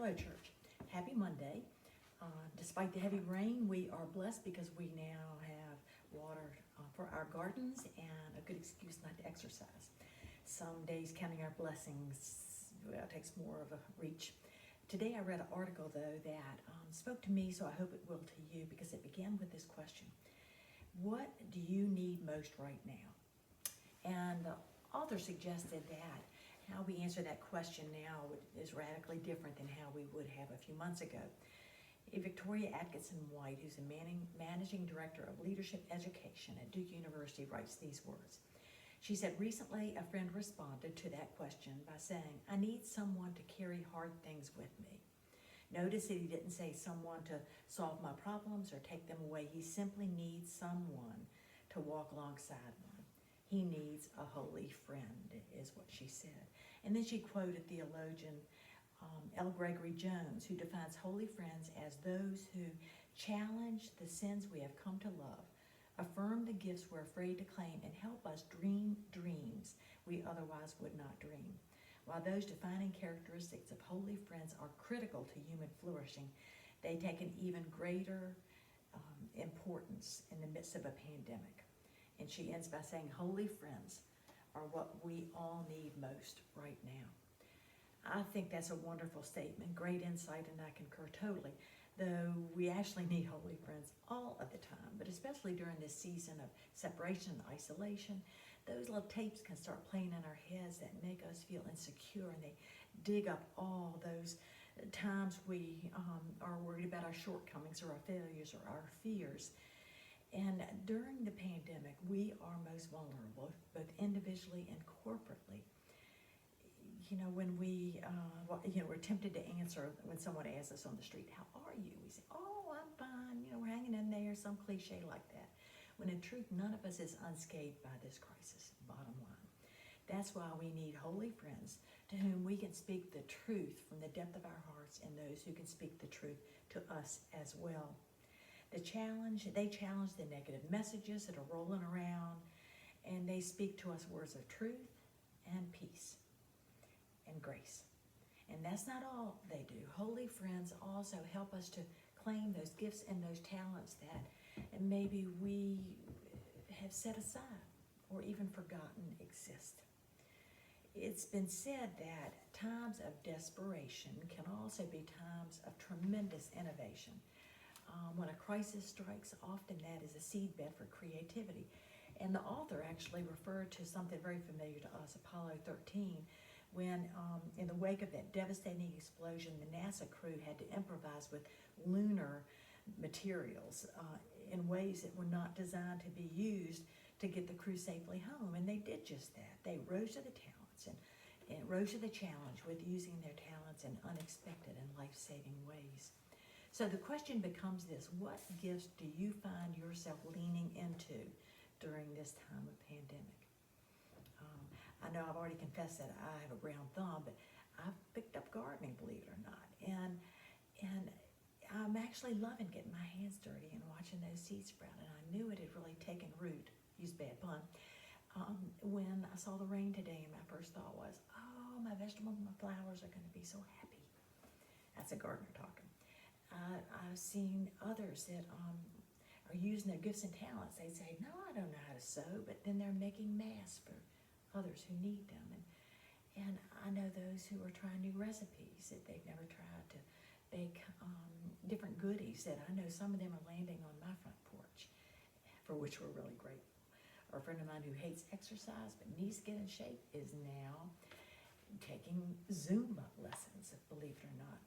Hello, church. Happy Monday. Despite the heavy rain, we are blessed because we now have water for our gardens and a good excuse not to exercise. Some days counting our blessings, well, it takes more of a reach. Today I read an article, though, that spoke to me, so I hope it will to you, because it began with this question: what do you need most right now? And the author suggested that how we answer that question now is radically different than how we would have a few months ago. Victoria Atkinson White, who's a managing director of leadership education at Duke University, writes these words. She said, recently a friend responded to that question by saying, I need someone to carry hard things with me. Notice that he didn't say someone to solve my problems or take them away. He simply needs someone to walk alongside one. He needs a holy friend, is what she said. And then she quoted theologian L. Gregory Jones, who defines holy friends as those who challenge the sins we have come to love, affirm the gifts we're afraid to claim, and help us dream dreams we otherwise would not dream. While those defining characteristics of holy friends are critical to human flourishing, they take an even greater importance in the midst of a pandemic. And she ends by saying, holy friends are what we all need most right now. I think that's a wonderful statement, great insight, and I concur totally. Though we actually need holy friends all of the time, but especially during this season of separation and isolation, those little tapes can start playing in our heads that make us feel insecure, and they dig up all those times we are worried about our shortcomings or our failures or our fears. And during the pandemic, we are most vulnerable, both individually and corporately. You know, when we're tempted to answer when someone asks us on the street, how are you? We say, oh, I'm fine. You know, we're hanging in there, some cliche like that. When in truth, none of us is unscathed by this crisis, bottom line. That's why we need holy friends to whom we can speak the truth from the depth of our hearts, and those who can speak the truth to us as well. They challenge the negative messages that are rolling around, and they speak to us words of truth and peace and grace. And that's not all they do. Holy friends also help us to claim those gifts and those talents that maybe we have set aside or even forgotten exist. It's been said that times of desperation can also be times of tremendous innovation. When a crisis strikes, often that is a seedbed for creativity. And the author actually referred to something very familiar to us, Apollo 13, when in the wake of that devastating explosion, the NASA crew had to improvise with lunar materials in ways that were not designed to be used to get the crew safely home. And they did just that. They rose to the talents and rose to the challenge with using their talents in unexpected and life-saving ways. So the question becomes this: what gifts do you find yourself leaning into during this time of pandemic? I know I've already confessed that I have a brown thumb, but I've picked up gardening, believe it or not. And I'm actually loving getting my hands dirty and watching those seeds sprout. And I knew it had really taken root, use bad pun, when I saw the rain today, and my first thought was, oh, my vegetables and my flowers are going to be so happy. That's a gardener talking. I've seen others that are using their gifts and talents. They say, no, I don't know how to sew, but then they're making masks for others who need them. And I know those who are trying new recipes that they've never tried, to bake different goodies that I know some of them are landing on my front porch, for which we're really grateful. Or a friend of mine who hates exercise but needs to get in shape is now taking Zumba lessons, believe it or not.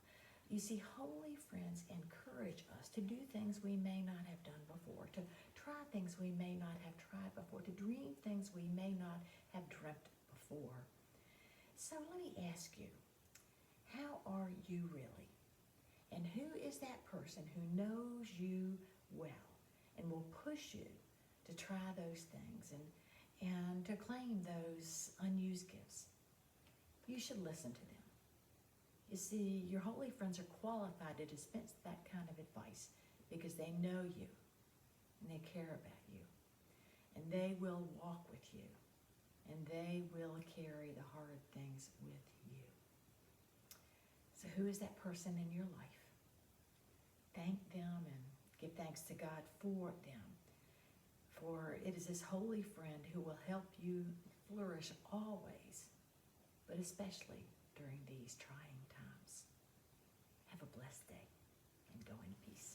You see, holy friends encourage us to do things we may not have done before, to try things we may not have tried before, to dream things we may not have dreamt before. So let me ask you, how are you really? And who is that person who knows you well and will push you to try those things and to claim those unused gifts? You should listen to them. You see, your holy friends are qualified to dispense that kind of advice because they know you and they care about you, and they will walk with you, and they will carry the hard things with you. So who is that person in your life? Thank them and give thanks to God for them. For it is this holy friend who will help you flourish always, but especially during